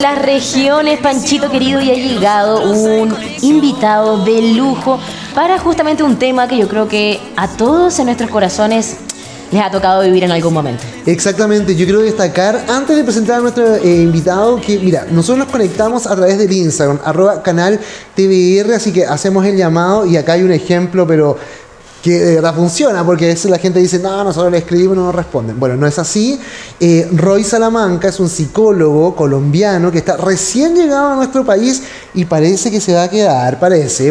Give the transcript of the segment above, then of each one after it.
Las regiones, Panchito querido, y ha llegado un invitado de lujo para justamente un tema que yo creo que a todos en nuestros corazones les ha tocado vivir en algún momento. Exactamente, yo quiero destacar, antes de presentar a nuestro invitado, que mira, nosotros nos conectamos a través del Instagram, @canal TVR, así que hacemos el llamado y acá hay un ejemplo, pero que de verdad funciona, porque a veces la gente dice, no, nosotros le escribimos y no nos responden. Bueno, no es así. Roy Salamanca es un psicólogo colombiano que está recién llegado a nuestro país y parece que se va a quedar,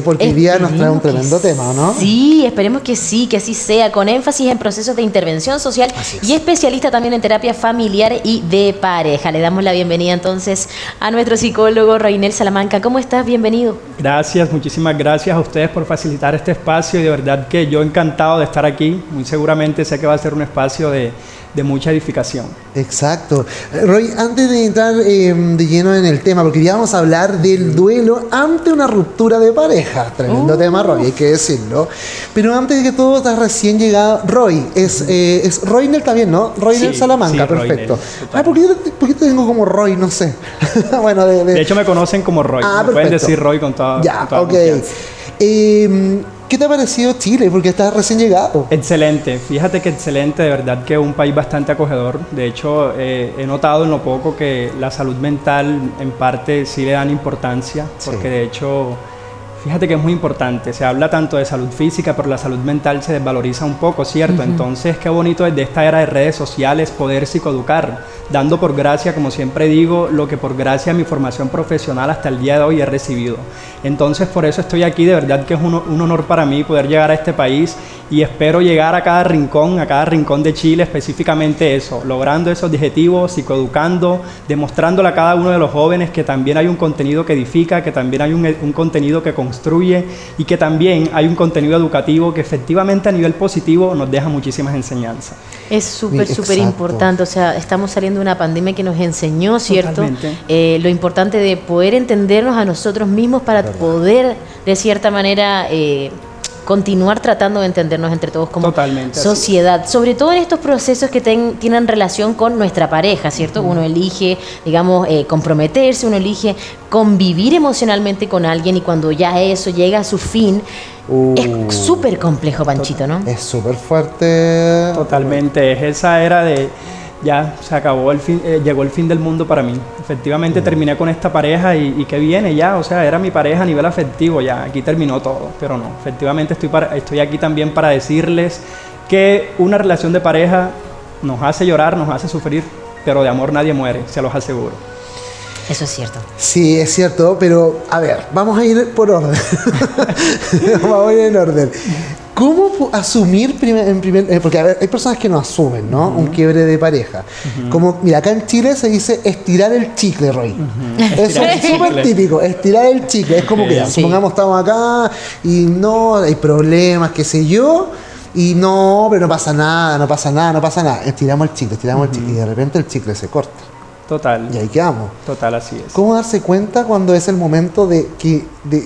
porque hoy día nos trae un tremendo tema, ¿no? Sí, esperemos que sí, que así sea, con énfasis en procesos de intervención social y especialista también en terapia familiar y de pareja. Le damos la bienvenida entonces a nuestro psicólogo Roynel Salamanca. ¿Cómo estás? Bienvenido. Gracias, muchísimas gracias a ustedes por facilitar este espacio y de verdad que yo encantado de estar aquí. Muy seguramente sé que va a ser un espacio de mucha edificación. Exacto. Roy, antes de entrar de lleno en el tema, porque ya vamos a hablar del duelo ante una ruptura de pareja. Tremendo tema, Roy, hay que decirlo. Pero antes de que todo, estás recién llegado. Roy, es Roynel también, ¿no? Roynel Salamanca, sí, perfecto. Roynel, ¿Por qué te tengo como Roy? No sé. Bueno, de hecho me conocen como Roy. Me pueden decir Roy con toda confianza. ¿Qué te ha parecido Chile? Porque estás recién llegado. Excelente, fíjate que excelente, de verdad que es un país bastante acogedor. De hecho, he notado en lo poco que la salud mental en parte sí le dan importancia, porque de hecho, fíjate que es muy importante. Se habla tanto de salud física, pero la salud mental se desvaloriza un poco, ¿cierto? Entonces, qué bonito desde esta era de redes sociales poder psicoeducar, dando por gracia, como siempre digo, lo que por gracia mi formación profesional hasta el día de hoy he recibido. Entonces, por eso estoy aquí, de verdad que es un honor para mí poder llegar a este país y espero llegar a cada rincón de Chile, específicamente eso, logrando esos objetivos, psicoeducando, demostrándole a cada uno de los jóvenes que también hay un contenido que edifica, que también hay un contenido que construye y que también hay un contenido educativo que efectivamente a nivel positivo nos deja muchísimas enseñanzas. Es súper importante, o sea, estamos saliendo de una pandemia que nos enseñó, ¿cierto? Lo importante de poder entendernos a nosotros mismos para poder, de cierta manera, continuar tratando de entendernos entre todos como sociedad, sobre todo en estos procesos que tienen relación con nuestra pareja, ¿cierto? Uno elige, digamos, comprometerse, uno elige convivir emocionalmente con alguien y cuando ya eso llega a su fin, es súper complejo, Panchito, ¿no? Es súper fuerte. Totalmente, es esa era de... Ya se acabó llegó el fin del mundo para mí. Efectivamente terminé con esta pareja y ¿qué viene ya? O sea, era mi pareja a nivel afectivo, ya aquí terminó todo, pero no. Efectivamente estoy aquí también para decirles que una relación de pareja nos hace llorar, nos hace sufrir, pero de amor nadie muere, se los aseguro. Eso es cierto. Sí, es cierto, pero a ver, vamos a ir por orden. Vamos a ir en orden. ¿Cómo asumir porque a ver, hay personas que no asumen, ¿no? Un quiebre de pareja. Como, mira, acá en Chile se dice estirar el chicle, Roy. Eso es súper típico, estirar el chicle. Es como que ya, supongamos estamos acá y no, hay problemas, qué sé yo, y no, pero no pasa nada. Estiramos el chicle, y de repente el chicle se corta. Total. Y ahí quedamos. Total, así es. ¿Cómo darse cuenta cuando es el momento de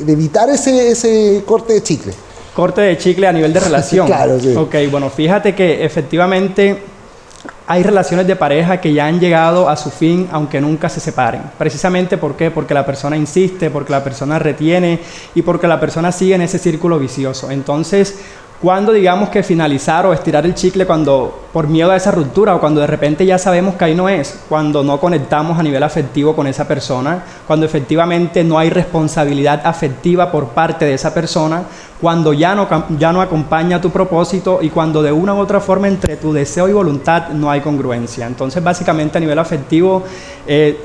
evitar ese corte de chicle? Corte de chicle a nivel de relación. Claro, sí. Ok, bueno, fíjate que efectivamente hay relaciones de pareja que ya han llegado a su fin aunque nunca se separen. Precisamente, ¿por qué? Porque la persona insiste, porque la persona retiene y porque la persona sigue en ese círculo vicioso. Entonces, cuando digamos que finalizar o estirar el chicle cuando por miedo a esa ruptura o cuando de repente ya sabemos que ahí no es, cuando no conectamos a nivel afectivo con esa persona, cuando efectivamente no hay responsabilidad afectiva por parte de esa persona, cuando ya no acompaña tu propósito y cuando de una u otra forma entre tu deseo y voluntad no hay congruencia. Entonces básicamente a nivel afectivo,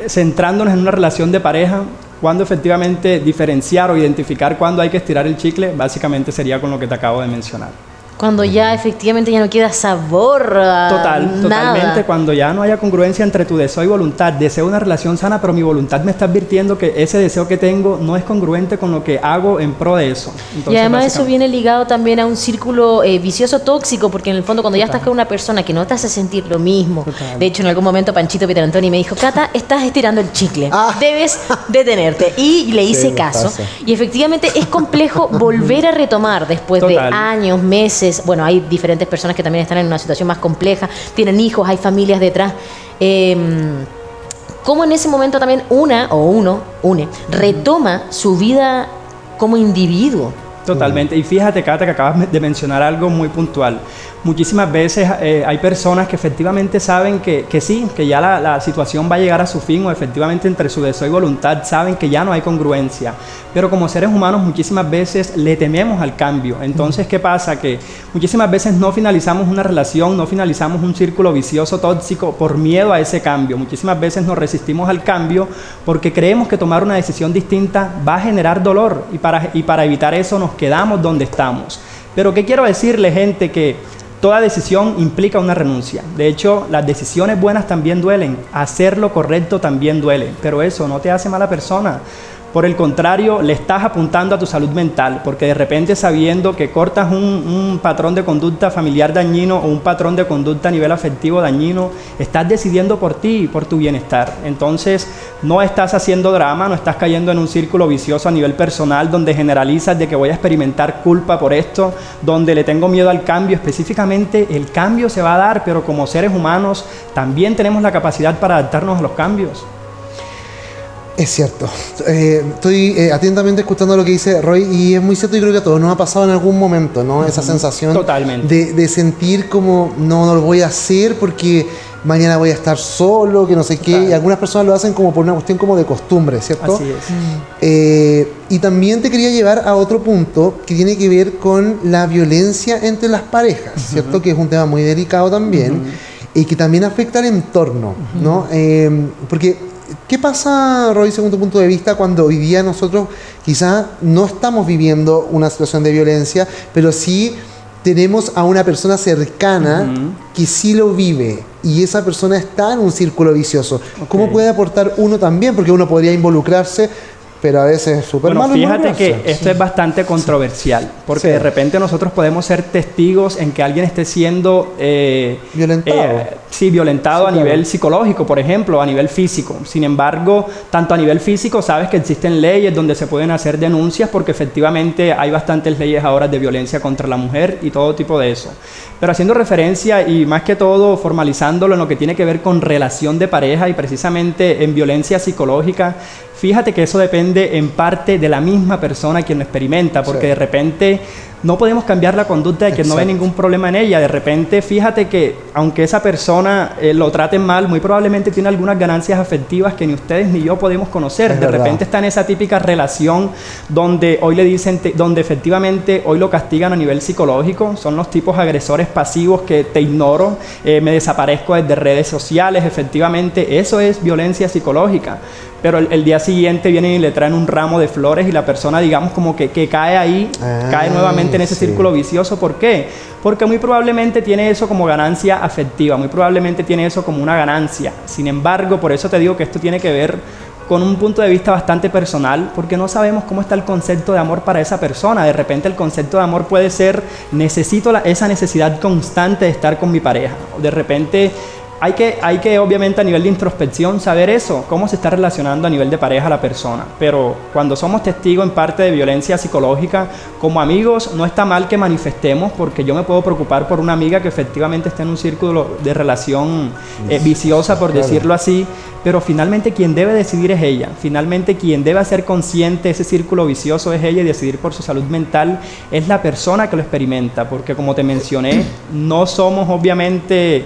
centrándonos en una relación de pareja, cuando efectivamente diferenciar o identificar cuándo hay que estirar el chicle, básicamente sería con lo que te acabo de mencionar. Cuando ya efectivamente ya no queda sabor a Totalmente, cuando ya no haya congruencia entre tu deseo y voluntad. Deseo una relación sana, pero mi voluntad me está advirtiendo que ese deseo que tengo no es congruente con lo que hago en pro de eso. Entonces, y además eso viene ligado también a un círculo vicioso tóxico, porque en el fondo cuando ya estás con una persona que no te hace sentir lo mismo. De hecho, en algún momento Panchito Pietrantoni me dijo, Cata, estás estirando el chicle, debes detenerte. Y le hice caso. Y efectivamente es complejo volver a retomar después de años, meses. Bueno, hay diferentes personas que también están en una situación más compleja, tienen hijos, hay familias detrás. cómo en ese momento también uno retoma su vida como individuo. Totalmente. Y fíjate, Cata, que acabas de mencionar algo muy puntual. Muchísimas veces hay personas que efectivamente saben que sí, que ya la situación va a llegar a su fin, o efectivamente entre su deseo y voluntad saben que ya no hay congruencia. Pero como seres humanos muchísimas veces le tememos al cambio. Entonces, ¿qué pasa? Que muchísimas veces no finalizamos una relación, no finalizamos un círculo vicioso, tóxico, por miedo a ese cambio. Muchísimas veces nos resistimos al cambio porque creemos que tomar una decisión distinta va a generar dolor, y para evitar eso nos quedamos donde estamos. Pero ¿qué quiero decirle, gente? Que toda decisión implica una renuncia. De hecho, las decisiones buenas también duelen. Hacer lo correcto también duele. Pero eso no te hace mala persona. Por el contrario, le estás apuntando a tu salud mental, porque de repente, sabiendo que cortas un patrón de conducta familiar dañino o un patrón de conducta a nivel afectivo dañino, estás decidiendo por ti y por tu bienestar. Entonces, no estás haciendo drama, no estás cayendo en un círculo vicioso a nivel personal donde generalizas de que voy a experimentar culpa por esto, donde le tengo miedo al cambio. Específicamente, el cambio se va a dar, pero como seres humanos también tenemos la capacidad para adaptarnos a los cambios. Es cierto. Estoy atentamente escuchando lo que dice Roy, y es muy cierto. Y creo que a todos nos ha pasado en algún momento, ¿no? Esa sensación de sentir como no lo voy a hacer porque mañana voy a estar solo, que no sé qué. Y algunas personas lo hacen como por una cuestión como de costumbre, ¿cierto? Así es. Y también te quería llevar a otro punto que tiene que ver con la violencia entre las parejas, ¿cierto? Que es un tema muy delicado también, y que también afecta al entorno, ¿no? Porque ¿qué pasa, Roy, según tu punto de vista, cuando hoy día nosotros quizás no estamos viviendo una situación de violencia, pero sí tenemos a una persona cercana que sí lo vive, y esa persona está en un círculo vicioso? ¿Cómo puede aportar uno también? Porque uno podría involucrarse, pero a veces es súper malo. Fíjate que esto es bastante controversial, porque de repente nosotros podemos ser testigos en que alguien esté siendo violentado a nivel psicológico, por ejemplo, a nivel físico. Sin embargo, tanto a nivel físico, sabes que existen leyes donde se pueden hacer denuncias, porque efectivamente hay bastantes leyes ahora de violencia contra la mujer y todo tipo de eso. Pero haciendo referencia y más que todo formalizándolo en lo que tiene que ver con relación de pareja y precisamente en violencia psicológica, fíjate que eso depende en parte de la misma persona quien lo experimenta, porque de repente no podemos cambiar la conducta de quien no ve ningún problema en ella. De repente, fíjate que aunque esa persona lo traten mal, muy probablemente tiene algunas ganancias afectivas que ni ustedes ni yo podemos conocer. De repente está en esa típica relación donde hoy le dicen, donde efectivamente hoy lo castigan a nivel psicológico. Son los tipos agresores pasivos que te ignoro, me desaparezco desde redes sociales. Efectivamente, eso es violencia psicológica. Pero el día siguiente vienen y le traen un ramo de flores y la persona, digamos, como que cae ahí, cae nuevamente en ese círculo vicioso. ¿Por qué? Porque muy probablemente tiene eso como ganancia afectiva, muy probablemente tiene eso como una ganancia. Sin embargo, por eso te digo que esto tiene que ver con un punto de vista bastante personal, porque no sabemos cómo está el concepto de amor para esa persona. De repente el concepto de amor puede ser, necesito esa necesidad constante de estar con mi pareja. De repente hay que obviamente a nivel de introspección saber eso, cómo se está relacionando a nivel de pareja la persona. Pero cuando somos testigos en parte de violencia psicológica, como amigos no está mal que manifestemos, porque yo me puedo preocupar por una amiga que efectivamente está en un círculo de relación viciosa, por decirlo así, pero finalmente quien debe decidir es ella. Finalmente quien debe hacer consciente de ese círculo vicioso es ella, y decidir por su salud mental es la persona que lo experimenta, porque como te mencioné, no somos obviamente,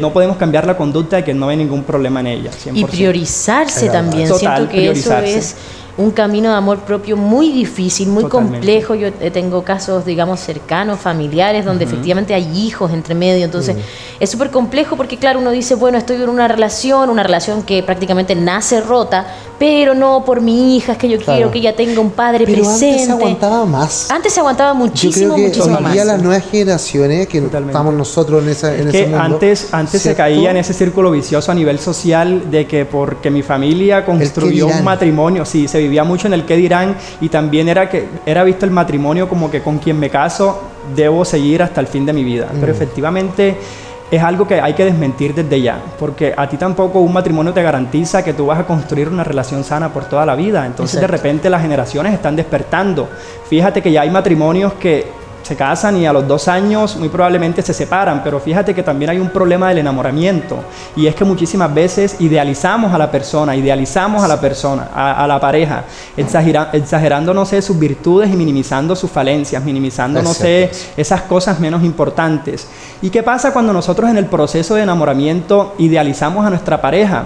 no podemos cambiar la conducta de quien no ve ningún problema en ella. 100%. Y priorizarse también. Siento que eso es un camino de amor propio muy difícil, muy complejo. Yo tengo casos, digamos, cercanos, familiares, donde efectivamente hay hijos entre medio. Entonces, es súper complejo porque, claro, uno dice, bueno, estoy en una relación que prácticamente nace rota, pero no por mi hija, es que yo quiero que ella tenga un padre presente. Antes se aguantaba más. Antes se aguantaba muchísimo, muchísimo más. Hoy las nuevas generaciones, que estamos nosotros en ese mundo. Antes se caía en ese círculo vicioso a nivel social de que porque mi familia construyó un matrimonio, sí, se vivía mucho en el qué dirán, y también era visto el matrimonio como que con quien me caso debo seguir hasta el fin de mi vida. Pero efectivamente es algo que hay que desmentir desde ya, porque a ti tampoco un matrimonio te garantiza que tú vas a construir una relación sana por toda la vida. Entonces de repente las generaciones están despertando. Fíjate que ya hay matrimonios que se casan y a los 2 años muy probablemente se separan, pero fíjate que también hay un problema del enamoramiento, y es que muchísimas veces idealizamos a la persona, a la pareja, exagerando, no sé, sus virtudes y minimizando sus falencias, minimizando, no sé, esas cosas menos importantes. ¿Y qué pasa cuando nosotros en el proceso de enamoramiento idealizamos a nuestra pareja?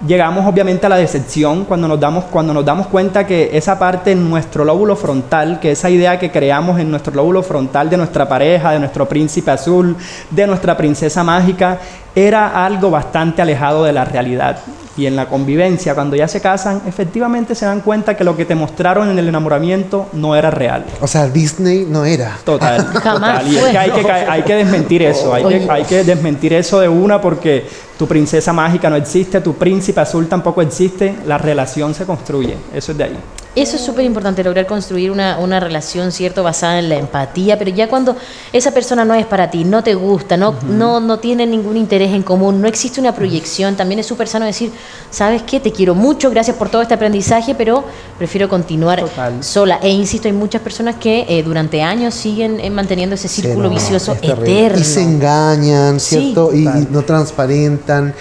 Llegamos obviamente a la decepción cuando nos damos cuenta que esa parte en nuestro lóbulo frontal, que esa idea que creamos en nuestro lóbulo frontal de nuestra pareja, de nuestro príncipe azul, de nuestra princesa mágica, era algo bastante alejado de la realidad. Y en la convivencia, cuando ya se casan, efectivamente se dan cuenta que lo que te mostraron en el enamoramiento no era real. O sea, Disney no era. Jamás total. Y es que hay que desmentir eso, hay que desmentir eso de una, porque tu princesa mágica no existe, tu príncipe azul tampoco existe, la relación se construye, eso es de ahí. Eso es súper importante, lograr construir una relación, ¿cierto?, basada en la empatía, pero ya cuando esa persona no es para ti, no te gusta, no tiene ningún interés en común, no existe una proyección, también es súper sano decir, ¿sabes qué? Te quiero mucho, gracias por todo este aprendizaje, pero prefiero continuar sola. E insisto, hay muchas personas que durante años siguen manteniendo ese círculo vicioso eterno. Y se engañan, ¿cierto? Sí, y no transparentan.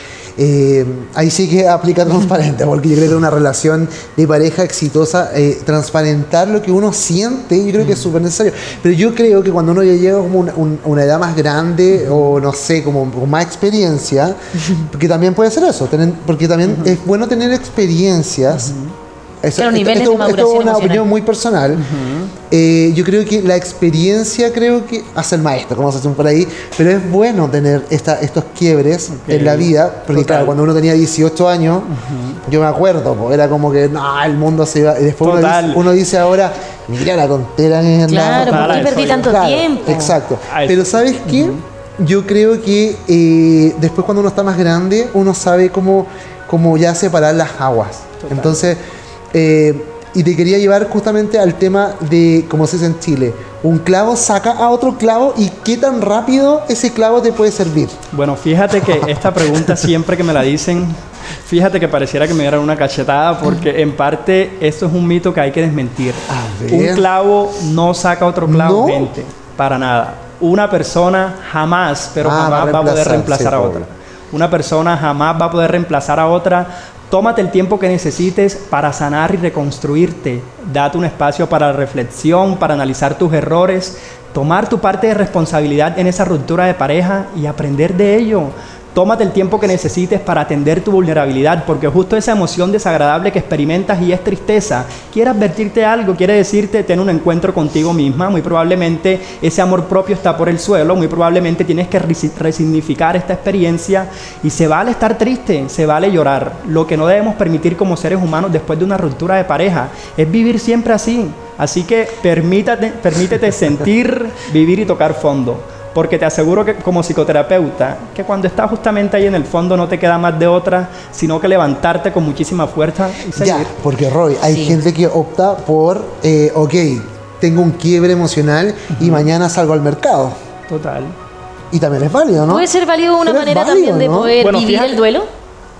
Ahí sí que aplica transparente, porque yo creo que una relación de pareja exitosa, transparentar lo que uno siente, yo creo que es súper necesario. Pero yo creo que cuando uno ya llega como una edad más grande, o no sé, como con más experiencia, porque también puede ser eso, porque también es bueno tener experiencias. Claro, niveles de maduración esto es una emocional. opinión muy personal. Yo creo que la experiencia hace el maestro, como se hace por ahí, pero es bueno tener estos quiebres en la vida, porque claro, cuando uno tenía 18 años, yo me acuerdo, porque era como que el mundo se iba, y después uno dice ahora, mira la tontera que es. Claro, ¿por qué perdí tanto tiempo? Exacto. Pero ¿sabes qué? Yo creo que después, cuando uno está más grande, uno sabe cómo ya separar las aguas. Entonces, y te quería llevar justamente al tema de, como se dice en Chile, un clavo saca a otro clavo, y qué tan rápido ese clavo te puede servir. Bueno, fíjate que esta pregunta siempre que me la dicen, fíjate que pareciera que me dieran una cachetada, porque en parte esto es un mito que hay que desmentir. Un clavo no saca otro clavo, gente, para nada. Una persona jamás, jamás va a poder reemplazar a otra. Una persona jamás va a poder reemplazar a otra. Tómate el tiempo que necesites para sanar y reconstruirte. Date un espacio para reflexión, para analizar tus errores, tomar tu parte de responsabilidad en esa ruptura de pareja y aprender de ello. Tómate el tiempo que necesites para atender tu vulnerabilidad, porque justo esa emoción desagradable que experimentas y es tristeza, quiere advertirte algo, quiere decirte, ten un encuentro contigo misma. Muy probablemente ese amor propio está por el suelo, muy probablemente tienes que resignificar esta experiencia, y se vale estar triste, se vale llorar. Lo que no debemos permitir como seres humanos después de una ruptura de pareja es vivir siempre así. Así que permítete sentir, vivir y tocar fondo. Porque te aseguro que como psicoterapeuta, que cuando estás justamente ahí en el fondo no te queda más de otra, sino que levantarte con muchísima fuerza y seguir. Ya, porque Roy, hay gente que opta por, tengo un quiebre emocional y mañana salgo al mercado. Total. Y también es válido, ¿no? ¿Puede ser válido una manera también de poder vivir el duelo?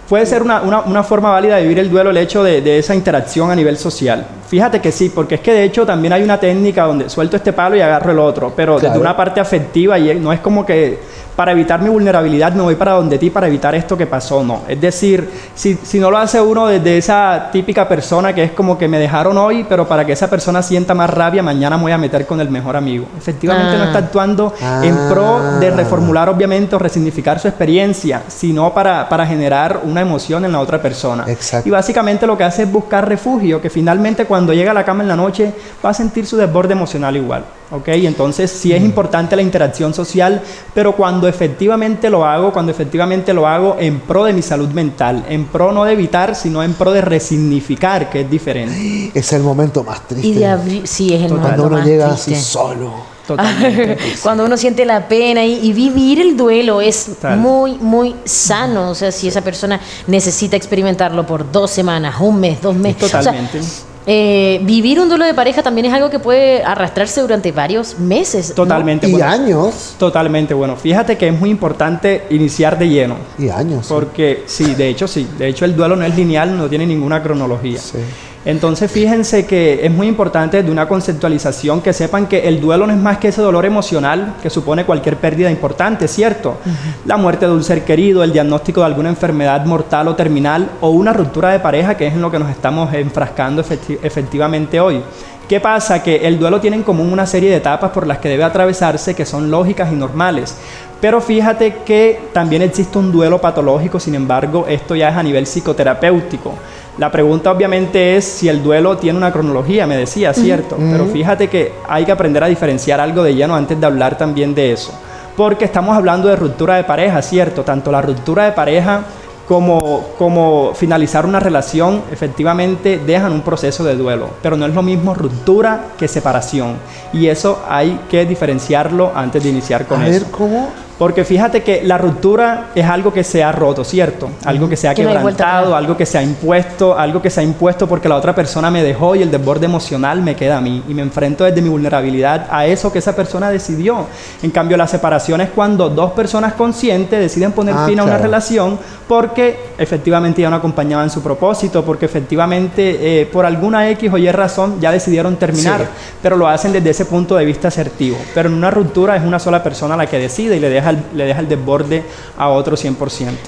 Puede ser una forma válida de vivir el duelo, el hecho de esa interacción a nivel social. Fíjate que sí, porque es que de hecho también hay una técnica donde suelto este palo y agarro el otro, pero desde una parte afectiva, y no es como que para evitar mi vulnerabilidad me voy para donde ti para evitar esto que pasó, no. Es decir, si no lo hace uno desde esa típica persona que es como que me dejaron hoy, pero para que esa persona sienta más rabia, mañana me voy a meter con el mejor amigo. Efectivamente no está actuando en pro de reformular obviamente o resignificar su experiencia, sino para generar una emoción en la otra persona. Exacto. Y básicamente lo que hace es buscar refugio, que finalmente cuando llega a la cama en la noche va a sentir su desborde emocional igual. ¿Ok? Entonces sí es importante la interacción social, pero cuando efectivamente lo hago en pro de mi salud mental, en pro no de evitar, sino en pro de resignificar, que es diferente. Es el momento más triste. Y de abrir, sí, es el momento más triste. Cuando uno llega así solo. Totalmente. Cuando uno siente la pena y vivir el duelo es muy, muy sano. O sea, si esa persona necesita experimentarlo por 2 semanas, 1 mes, 2 meses. Totalmente. O sea, vivir un duelo de pareja también es algo que puede arrastrarse durante varios meses. Totalmente. ¿No? Y años. Totalmente. Bueno, fíjate que es muy importante iniciar de lleno. Y años. Porque sí. De hecho el duelo no es lineal, no tiene ninguna cronología. Sí. Entonces fíjense que es muy importante de una conceptualización que sepan que el duelo no es más que ese dolor emocional que supone cualquier pérdida importante, ¿cierto? La muerte de un ser querido, el diagnóstico de alguna enfermedad mortal o terminal o una ruptura de pareja, que es en lo que nos estamos enfrascando efectivamente hoy. ¿Qué pasa? Que el duelo tiene en común una serie de etapas por las que debe atravesarse que son lógicas y normales. Pero fíjate que también existe un duelo patológico, sin embargo, esto ya es a nivel psicoterapéutico. La pregunta obviamente es si el duelo tiene una cronología, me decía, ¿cierto? Pero fíjate que hay que aprender a diferenciar algo de lleno antes de hablar también de eso. Porque estamos hablando de ruptura de pareja, ¿cierto? Tanto la ruptura de pareja como finalizar una relación, efectivamente dejan un proceso de duelo, pero no es lo mismo ruptura que separación, y eso hay que diferenciarlo antes de iniciar con eso. A ver, ¿cómo? Porque fíjate que la ruptura es algo que se ha roto, ¿cierto? Algo que se ha quebrantado, algo que se ha impuesto porque la otra persona me dejó y el desborde emocional me queda a mí y me enfrento desde mi vulnerabilidad a eso que esa persona decidió. En cambio, la separación es cuando dos personas conscientes deciden poner fin a una relación porque efectivamente ya no acompañaban su propósito, porque efectivamente por alguna X o Y razón ya decidieron terminar, pero lo hacen desde ese punto de vista asertivo. Pero en una ruptura es una sola persona la que decide y le deja el desborde a otro 100%.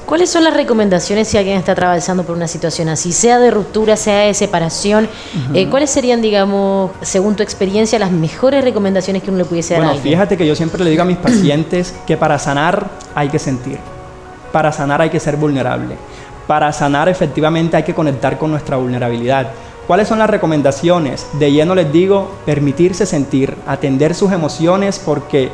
¿Cuáles son las recomendaciones si alguien está atravesando por una situación así, sea de ruptura, sea de separación? ¿Cuáles serían, digamos, según tu experiencia, las mejores recomendaciones que uno le pudiese dar a alguien? Fíjate que yo siempre le digo a mis pacientes que para sanar hay que sentir, para sanar hay que ser vulnerable, para sanar efectivamente hay que conectar con nuestra vulnerabilidad. ¿Cuáles son las recomendaciones? De lleno les digo, permitirse sentir, atender sus emociones, porque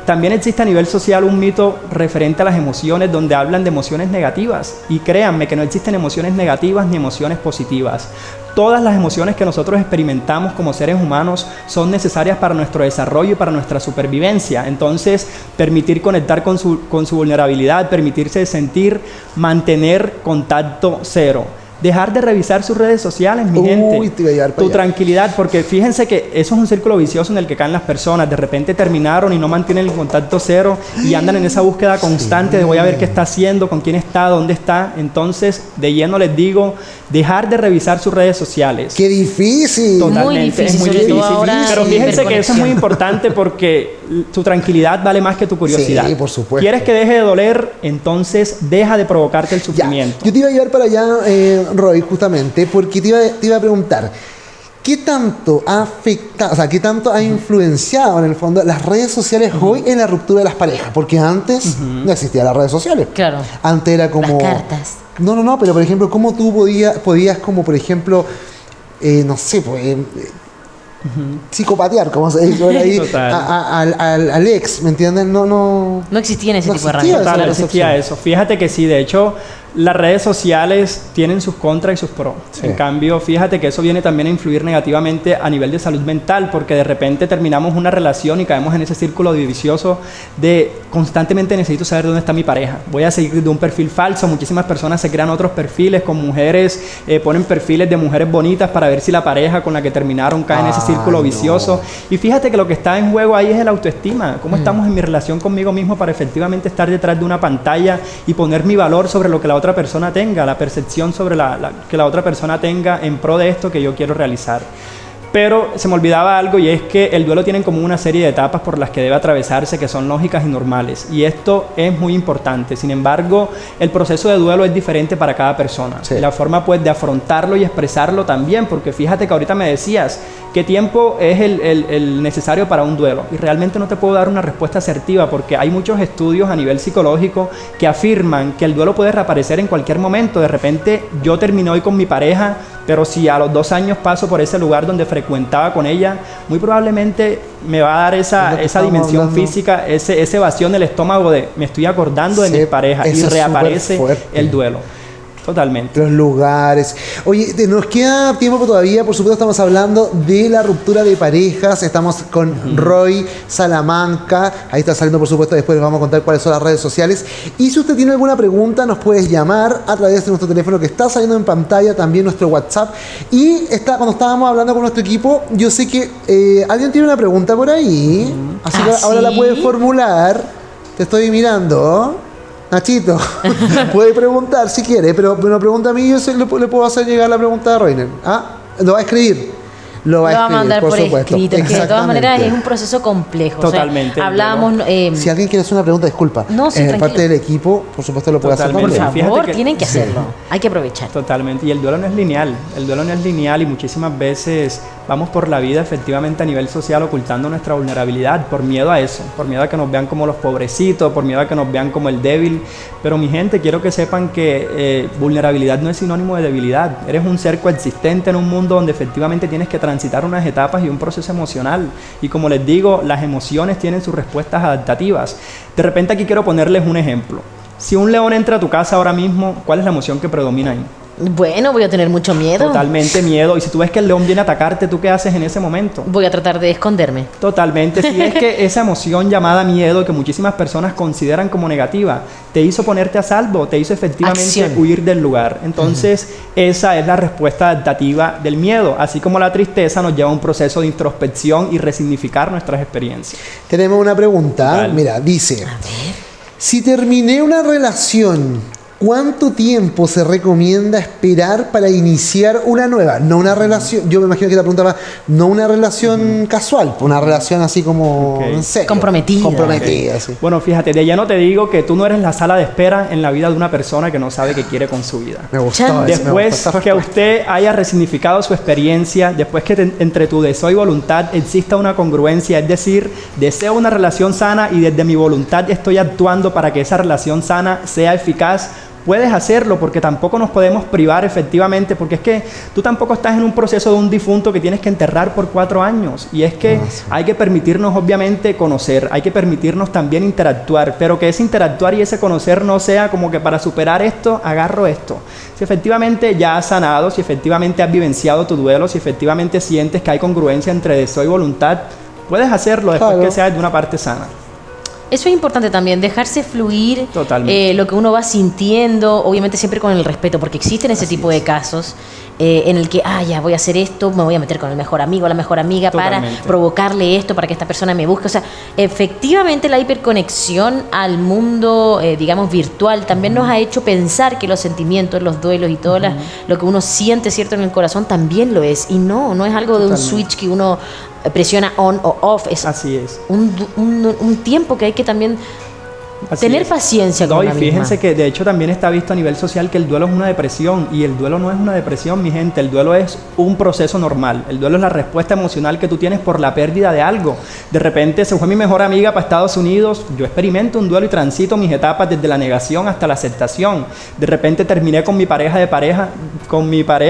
también existe a nivel social un mito referente a las emociones donde hablan de emociones negativas, y créanme que no existen emociones negativas ni emociones positivas. Todas las emociones que nosotros experimentamos como seres humanos son necesarias para nuestro desarrollo y para nuestra supervivencia. Entonces, permitir conectar con su vulnerabilidad, permitirse sentir, mantener contacto cero. Dejar de revisar sus redes sociales, mi gente. Tu tranquilidad, porque fíjense que eso es un círculo vicioso en el que caen las personas. De repente terminaron y no mantienen el contacto cero y andan en esa búsqueda constante de voy a ver qué está haciendo, con quién está, dónde está. Entonces, de lleno les digo, dejar de revisar sus redes sociales. ¡Qué difícil! Totalmente, es muy difícil. Pero fíjense que eso es muy importante porque tu tranquilidad vale más que tu curiosidad. Sí, por supuesto. ¿Quieres que deje de doler? Entonces, deja de provocarte el sufrimiento. Ya. Yo te iba a llevar para allá, Roy, justamente, porque te iba a preguntar, ¿qué tanto ha afectado, o sea, qué tanto ha influenciado en el fondo las redes sociales hoy en la ruptura de las parejas? Porque antes no existían las redes sociales. Claro. Antes era como... Las cartas. No, pero por ejemplo, ¿cómo tú podías como, por ejemplo, no sé, pues... psicopatear, como se dice ahí, al ex, ¿me entienden? No existía ese tipo de herramientas. No existía eso. Fíjate que sí, de hecho, las redes sociales tienen sus contras y sus pros. Sí. En cambio, fíjate que eso viene también a influir negativamente a nivel de salud mental, porque de repente terminamos una relación y caemos en ese círculo vicioso de constantemente necesito saber dónde está mi pareja. Voy a seguir de un perfil falso. Muchísimas personas se crean otros perfiles con mujeres, ponen perfiles de mujeres bonitas para ver si la pareja con la que terminaron cae en ese círculo vicioso. Y fíjate que lo que está en juego ahí es el autoestima. ¿Cómo estamos en mi relación conmigo mismo para efectivamente estar detrás de una pantalla y poner mi valor sobre lo que la otra persona tenga, la percepción sobre que la otra persona tenga en pro de esto que yo quiero realizar? Pero se me olvidaba algo, y es que el duelo tiene como una serie de etapas por las que debe atravesarse que son lógicas y normales, y esto es muy importante. Sin embargo, el proceso de duelo es diferente para cada persona. Sí. La forma pues de afrontarlo y expresarlo también, porque fíjate que ahorita me decías qué tiempo es el necesario para un duelo, y realmente no te puedo dar una respuesta asertiva porque hay muchos estudios a nivel psicológico que afirman que el duelo puede reaparecer en cualquier momento. De repente yo terminé hoy con mi pareja, pero si a los 2 años paso por ese lugar donde frecuentaba con ella, muy probablemente me va a dar esa dimensión física, ese vacío en el estómago de me estoy acordando de mi pareja, y reaparece el duelo. Totalmente. Los lugares. Oye, nos queda tiempo todavía. Por supuesto, estamos hablando de la ruptura de parejas. Estamos con Roy Salamanca. Ahí está saliendo, por supuesto. Después les vamos a contar cuáles son las redes sociales. Y si usted tiene alguna pregunta, nos puedes llamar a través de nuestro teléfono que está saliendo en pantalla, también nuestro WhatsApp. Y cuando estábamos hablando con nuestro equipo, yo sé que alguien tiene una pregunta por ahí. Así que ahora la puede formular. Te estoy mirando. Nachito, puede preguntar si quiere, pero me lo pregunta a mí y yo le puedo hacer llegar la pregunta a Reiner. Lo va a escribir. Lo va a mandar por supuesto. escrito, que de todas maneras es un proceso complejo. Totalmente. O sea, hablábamos... si alguien quiere hacer una pregunta, disculpa. No, sí, parte del equipo, por supuesto, lo puede hacer Por también. favor, tienen que hacerlo. Hay que aprovechar. Totalmente. Y el duelo no es lineal. El duelo no es lineal y muchísimas veces vamos por la vida efectivamente a nivel social ocultando nuestra vulnerabilidad por miedo a eso, por miedo a que nos vean como los pobrecitos, por miedo a que nos vean como el débil. Pero mi gente, quiero que sepan que vulnerabilidad no es sinónimo de debilidad. Eres un ser coexistente en un mundo donde efectivamente tienes que transitar unas etapas y un proceso emocional. Y como les digo, las emociones tienen sus respuestas adaptativas. De repente aquí quiero ponerles un ejemplo. Si un león entra a tu casa ahora mismo, ¿cuál es la emoción que predomina ahí? Bueno, voy a tener mucho miedo. Totalmente miedo. Y si tú ves que el león viene a atacarte, ¿tú qué haces en ese momento? Voy a tratar de esconderme. Totalmente. Si es que esa emoción llamada miedo, que muchísimas personas consideran como negativa, te hizo ponerte a salvo, te hizo efectivamente huir del lugar. Entonces, esa es la respuesta adaptativa del miedo. Así como la tristeza nos lleva a un proceso de introspección y resignificar nuestras experiencias. Tenemos una pregunta. Dale. Mira, dice: si terminé una relación, ¿cuánto tiempo se recomienda esperar para iniciar una nueva? No una relación, yo me imagino que te preguntaba, no una relación casual, una relación así como en serio, comprometida. Sí. Bueno, fíjate, de lleno te digo que tú no eres la sala de espera en la vida de una persona que no sabe qué quiere con su vida. Me gustó. Después que usted haya resignificado su experiencia, después que entre tu deseo y voluntad exista una congruencia, es decir, deseo una relación sana y desde mi voluntad estoy actuando para que esa relación sana sea eficaz, puedes hacerlo, porque tampoco nos podemos privar efectivamente, porque es que tú tampoco estás en un proceso de un difunto que tienes que enterrar por 4 años, y es que hay que permitirnos obviamente conocer, hay que permitirnos también interactuar, pero que ese interactuar y ese conocer no sea como que para superar esto, agarro esto. Si efectivamente ya has sanado, si efectivamente has vivenciado tu duelo, si efectivamente sientes que hay congruencia entre deseo y voluntad, puedes hacerlo después que sea de una parte sana. Eso es importante también, dejarse fluir lo que uno va sintiendo, obviamente siempre con el respeto, porque existen ese tipo de casos en el que, ya voy a hacer esto, me voy a meter con el mejor amigo, la mejor amiga para provocarle esto, para que esta persona me busque. O sea, efectivamente la hiperconexión al mundo, digamos, virtual, también nos ha hecho pensar que los sentimientos, los duelos y todo lo que uno siente, ¿cierto?, en el corazón también lo es. Y no es algo de un switch que uno presiona on o off. Así es. Un tiempo que hay que también tener paciencia con la misma. Y fíjense que de hecho también está visto a nivel social que el duelo es una depresión, y el duelo no es una depresión, mi gente. El duelo es un proceso normal. El duelo es la respuesta emocional que tú tienes por la pérdida de algo. De repente se fue mi mejor amiga para Estados Unidos, yo experimento un duelo y transito mis etapas desde la negación hasta la aceptación. De repente terminé con mi pareja,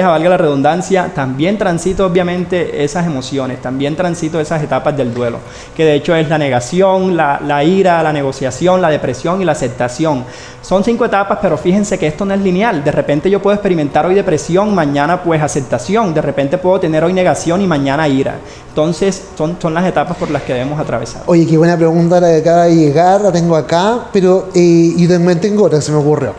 valga la redundancia, también transito obviamente esas emociones, también transito esas etapas del duelo, que de hecho es la negación, la ira, la negociación, la depresión y la aceptación. Son 5 etapas, pero fíjense que esto no es lineal. De repente yo puedo experimentar hoy depresión, mañana pues aceptación. De repente puedo tener hoy negación y mañana ira. Entonces son las etapas por las que debemos atravesar. Oye, qué buena pregunta la que acaba de llegar, la tengo acá, pero y también tengo otra que se me ocurrió.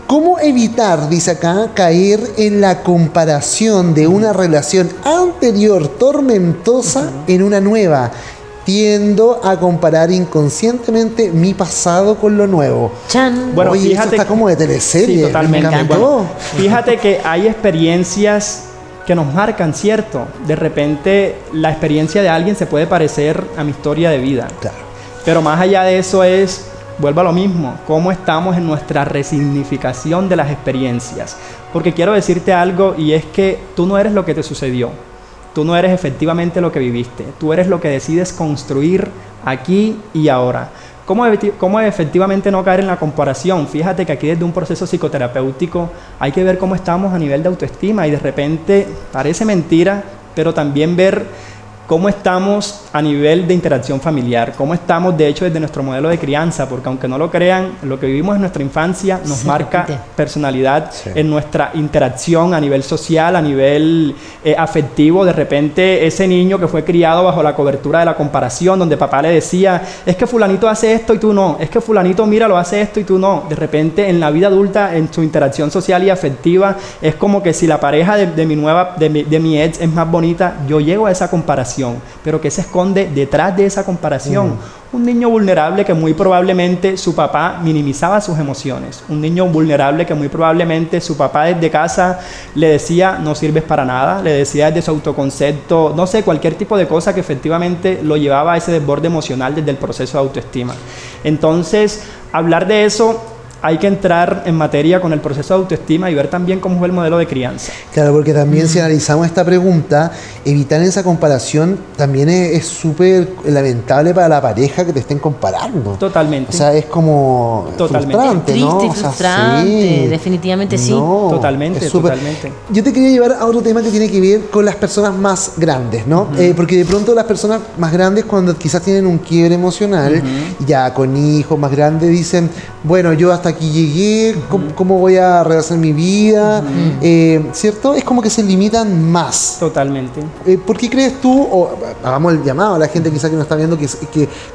¿Cómo evitar, dice acá, caer en la comparación de una relación anterior tormentosa en una nueva? Tiendo a comparar inconscientemente mi pasado con lo nuevo. ¡Chan! Bueno, oye, fíjate, esto está como de teleserie. Sí, totalmente. Me encantó. Bueno, fíjate que hay experiencias que nos marcan, ¿cierto? De repente la experiencia de alguien se puede parecer a mi historia de vida. Claro. Pero más allá de eso vuelvo a lo mismo, cómo estamos en nuestra resignificación de las experiencias. Porque quiero decirte algo, y es que tú no eres lo que te sucedió. Tú no eres efectivamente lo que viviste. Tú eres lo que decides construir aquí y ahora. ¿Cómo efectivamente no caer en la comparación? Fíjate que aquí desde un proceso psicoterapéutico hay que ver cómo estamos a nivel de autoestima, y de repente parece mentira, pero también ver cómo estamos a nivel de interacción familiar, cómo estamos de hecho desde nuestro modelo de crianza, porque aunque no lo crean, lo que vivimos en nuestra infancia nos marca personalidad en nuestra interacción a nivel social, a nivel afectivo. De repente ese niño que fue criado bajo la cobertura de la comparación, donde papá le decía, es que fulanito hace esto y tú no, es que fulanito mira lo hace esto y tú no. De repente en la vida adulta, en su interacción social y afectiva, es como que si la pareja de mi ex es más bonita, yo llego a esa comparación. Pero ¿qué se esconde detrás de esa comparación? Un niño vulnerable que muy probablemente su papá minimizaba sus emociones. Un niño vulnerable que muy probablemente su papá desde casa le decía no sirves para nada, le decía desde su autoconcepto, no sé, cualquier tipo de cosa que efectivamente lo llevaba a ese desborde emocional desde el proceso de autoestima. Entonces, hablar de eso, hay que entrar en materia con el proceso de autoestima y ver también cómo es el modelo de crianza. Claro, porque también si analizamos esta pregunta, evitar esa comparación también es súper lamentable para la pareja que te estén comparando. Totalmente. O sea, es como frustrante, triste, ¿no? y frustrante, sí, definitivamente sí. Totalmente, totalmente. Yo te quería llevar a otro tema que tiene que ver con las personas más grandes, ¿no? Porque de pronto las personas más grandes, cuando quizás tienen un quiebre emocional, ya con hijos más grandes, dicen, bueno, yo hasta aquí llegué, ¿cómo voy a rehacer mi vida? ¿Cierto? Es como que se limitan más. Totalmente. ¿Por qué crees tú, o hagamos el llamado a la gente quizás que nos está viendo, que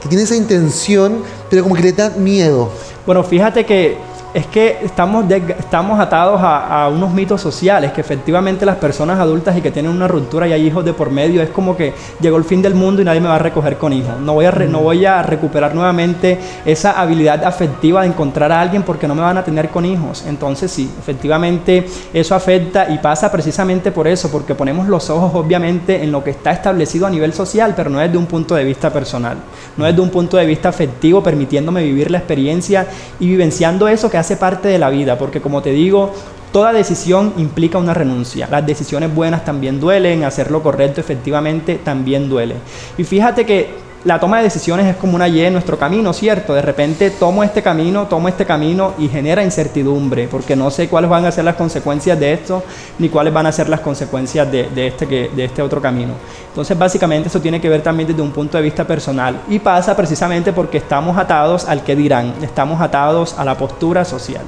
tiene esa intención, pero como que le da miedo? Bueno, fíjate que es que estamos atados a unos mitos sociales, que efectivamente las personas adultas y que tienen una ruptura y hay hijos de por medio, es como que llegó el fin del mundo y nadie me va a recoger con hijos. No voy a recuperar nuevamente esa habilidad afectiva de encontrar a alguien porque no me van a tener con hijos. Entonces sí, efectivamente eso afecta y pasa precisamente por eso, porque ponemos los ojos obviamente en lo que está establecido a nivel social, pero no desde un punto de vista personal, no desde un punto de vista afectivo, permitiéndome vivir la experiencia y vivenciando eso que hace parte de la vida, porque como te digo, toda decisión implica una renuncia. Las decisiones buenas también duelen, hacer lo correcto efectivamente también duele. Y fíjate que la toma de decisiones es como una Y en nuestro camino, ¿cierto? De repente tomo este camino y genera incertidumbre, porque no sé cuáles van a ser las consecuencias de esto, ni cuáles van a ser las consecuencias de este otro camino. Entonces, básicamente, eso tiene que ver también desde un punto de vista personal. Y pasa precisamente porque estamos atados al qué dirán, estamos atados a la postura social.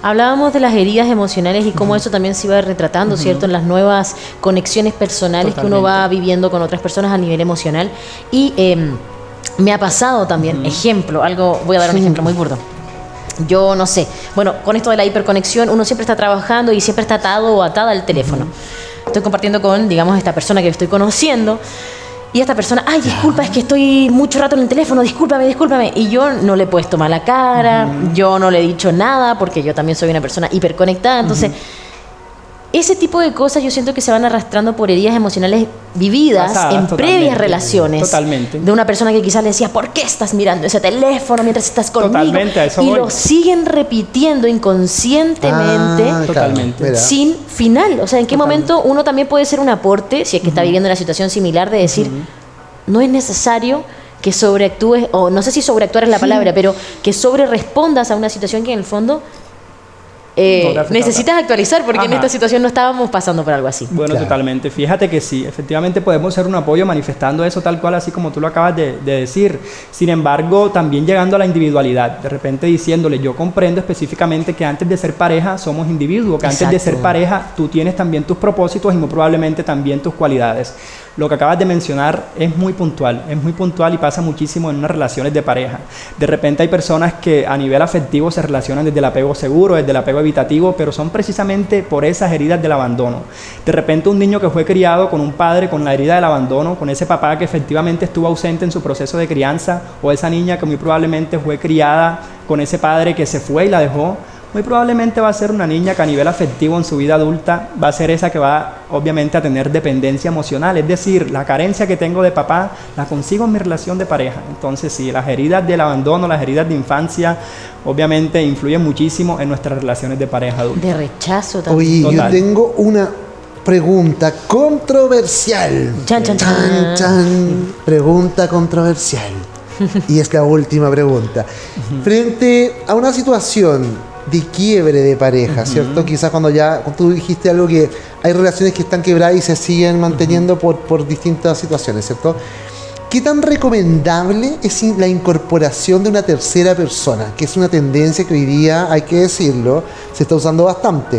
Hablábamos de las heridas emocionales y cómo eso también se iba retratando, ¿cierto? En las nuevas conexiones personales que uno va viviendo con otras personas a nivel emocional. Y me ha pasado también, voy a dar un ejemplo muy burdo. Yo no sé, bueno, con esto de la hiperconexión, uno siempre está trabajando y siempre está atado o atada al teléfono. Estoy compartiendo con, digamos, esta persona que estoy conociendo. Y esta persona, ay, disculpa, es que estoy mucho rato en el teléfono, discúlpame. Y yo no le he puesto mala cara, yo no le he dicho nada, porque yo también soy una persona hiperconectada. Entonces, ese tipo de cosas yo siento que se van arrastrando por heridas emocionales vividas en previas relaciones. Totalmente. De una persona que quizás le decía, ¿por qué estás mirando ese teléfono mientras estás conmigo? Totalmente, a eso y voy. lo siguen repitiendo inconscientemente, totalmente. sin final. O sea, ¿en qué momento uno también puede ser un aporte, si es que está viviendo una situación similar, de decir, no es necesario que sobreactúes, o no sé si sobreactuar es la palabra, pero que sobrerespondas a una situación que en el fondo necesitas actualizar, porque en esta situación no estábamos pasando por algo así. Bueno, totalmente. Fíjate que sí, efectivamente podemos ser un apoyo manifestando eso tal cual, así como tú lo acabas de decir. Sin embargo, también llegando a la individualidad, de repente diciéndole, yo comprendo específicamente que antes de ser pareja somos individuos, que antes de ser pareja tú tienes también tus propósitos y muy probablemente también tus cualidades. Lo que acabas de mencionar es muy puntual y pasa muchísimo en unas relaciones de pareja. De repente hay personas que a nivel afectivo se relacionan desde el apego seguro, desde el apego evitativo, pero son precisamente por esas heridas del abandono. De repente un niño que fue criado con un padre con la herida del abandono, con ese papá que efectivamente estuvo ausente en su proceso de crianza, o esa niña que muy probablemente fue criada con ese padre que se fue y la dejó, muy probablemente va a ser una niña que a nivel afectivo en su vida adulta va a ser esa que va obviamente a tener dependencia emocional, es decir, la carencia que tengo de papá la consigo en mi relación de pareja. Entonces sí, las heridas del abandono, las heridas de infancia obviamente influyen muchísimo en nuestras relaciones de pareja adulta. De rechazo también. Oye, yo tengo una pregunta controversial. Chan, chan, chan. Chan. Pregunta controversial. Y es la última pregunta. Frente a una situación de quiebre de pareja, ¿cierto? Quizás cuando tú dijiste algo, que hay relaciones que están quebradas y se siguen manteniendo por distintas situaciones, ¿cierto? ¿Qué tan recomendable es la incorporación de una tercera persona? Que es una tendencia que hoy día, hay que decirlo, se está usando bastante.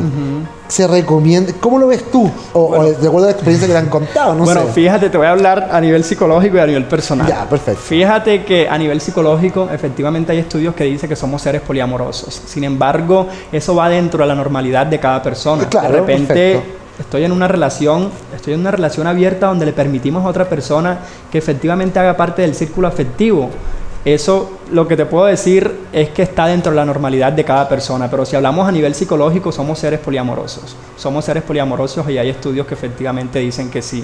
¿Se recomienda? ¿Cómo lo ves tú? O de acuerdo a la experiencia que te han contado, no sé. Bueno, fíjate, te voy a hablar a nivel psicológico y a nivel personal. Ya, perfecto. Fíjate que a nivel psicológico, efectivamente hay estudios que dicen que somos seres poliamorosos. Sin embargo, eso va dentro de la normalidad de cada persona. Claro, de repente, perfecto. estoy en una relación abierta donde le permitimos a otra persona que efectivamente haga parte del círculo afectivo. Eso, lo que te puedo decir es que está dentro de la normalidad de cada persona, pero si hablamos a nivel psicológico, somos seres poliamorosos. Somos seres poliamorosos y hay estudios que efectivamente dicen que sí.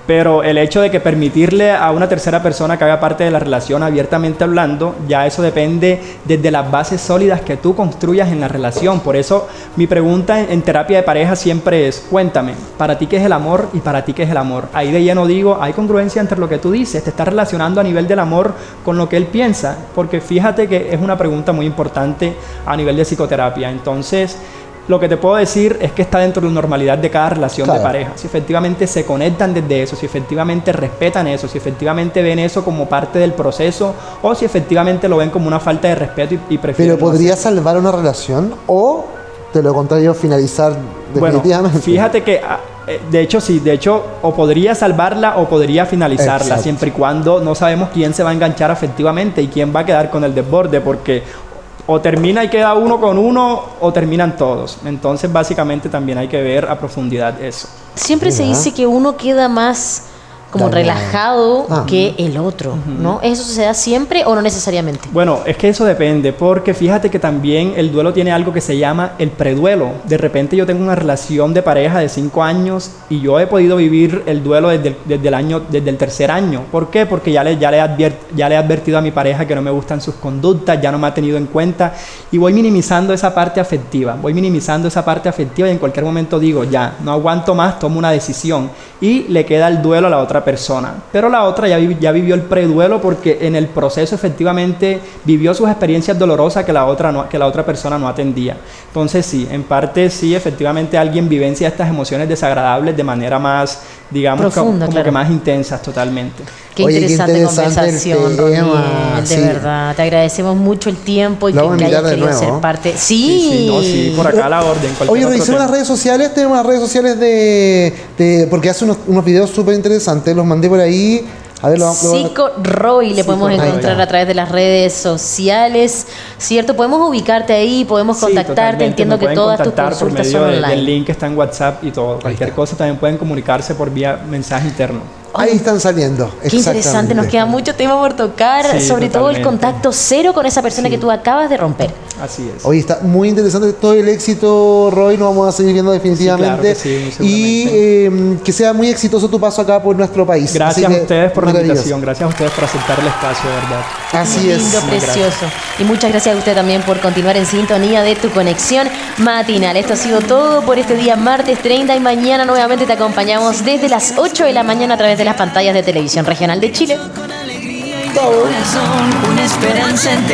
Pero el hecho de que permitirle a una tercera persona que haga parte de la relación abiertamente hablando, ya eso depende desde las bases sólidas que tú construyas en la relación. Por eso mi pregunta en terapia de pareja siempre es, cuéntame, ¿para ti qué es el amor y para ti qué es el amor? Ahí de lleno digo, hay congruencia entre lo que tú dices, te estás relacionando a nivel del amor con lo que él piensa, porque fíjate que es una pregunta muy importante a nivel de psicoterapia. Entonces, lo que te puedo decir es que está dentro de la normalidad de cada relación de pareja. Si efectivamente se conectan desde eso, si efectivamente respetan eso, si efectivamente ven eso como parte del proceso o si efectivamente lo ven como una falta de respeto y prefieren. ¿Pero podría salvar una relación o, de lo contrario, finalizar definitivamente? Bueno, fíjate que de hecho sí, o podría salvarla o podría finalizarla. Exacto. Siempre y cuando no sabemos quién se va a enganchar afectivamente y quién va a quedar con el desborde, porque o termina y queda uno con uno o terminan todos. Entonces básicamente también hay que ver a profundidad eso. Siempre se dice que uno queda más como relajado que el otro, ¿no? ¿Eso se da siempre o no necesariamente? Bueno, es que eso depende, porque fíjate que también el duelo tiene algo que se llama el preduelo. De repente yo tengo una relación de pareja de 5 años y yo he podido vivir el duelo desde el tercer año. ¿Por qué? Porque ya le he advertido a mi pareja que no me gustan sus conductas, ya no me ha tenido en cuenta y voy minimizando esa parte afectiva. Y en cualquier momento digo, ya, no aguanto más, tomo una decisión y le queda el duelo a la otra persona. Pero la otra ya vivió el preduelo porque en el proceso efectivamente vivió sus experiencias dolorosas que la otra persona no atendía. Entonces sí, en parte sí, efectivamente alguien vivencia estas emociones desagradables de manera más, digamos, profunda, como que más intensas totalmente. Qué interesante conversación, Roniel, de verdad. Te agradecemos mucho el tiempo y que hayas querido ser parte. Sí, por acá a la orden. Oye, revisemos las redes sociales. Tenemos las redes sociales porque hace unos videos súper interesantes. Los mandé por ahí. A ver, Psico Roy le podemos encontrar a través de las redes sociales, ¿cierto? Podemos ubicarte ahí, podemos contactarte. Totalmente. Entiendo que todas tus consultas son online. El link está en WhatsApp y todo. Cualquier cosa también pueden comunicarse por vía mensaje interno. Ahí están saliendo. Qué interesante, nos queda mucho tema por tocar, sobre todo el contacto cero con esa persona que tú acabas de romper. Así es. Hoy está muy interesante todo el éxito, Roy, lo vamos a seguir viendo definitivamente. Y que sea muy exitoso tu paso acá por nuestro país. Gracias a ustedes por la invitación, gracias a ustedes por aceptar el espacio, de verdad. Así es. Lindo, precioso. Y muchas gracias a usted también por continuar en sintonía de tu conexión matinal. Esto ha sido todo por este día martes 30 y mañana nuevamente te acompañamos desde las 8 de la mañana a través de las pantallas de Televisión Regional de Chile. Una esperanza en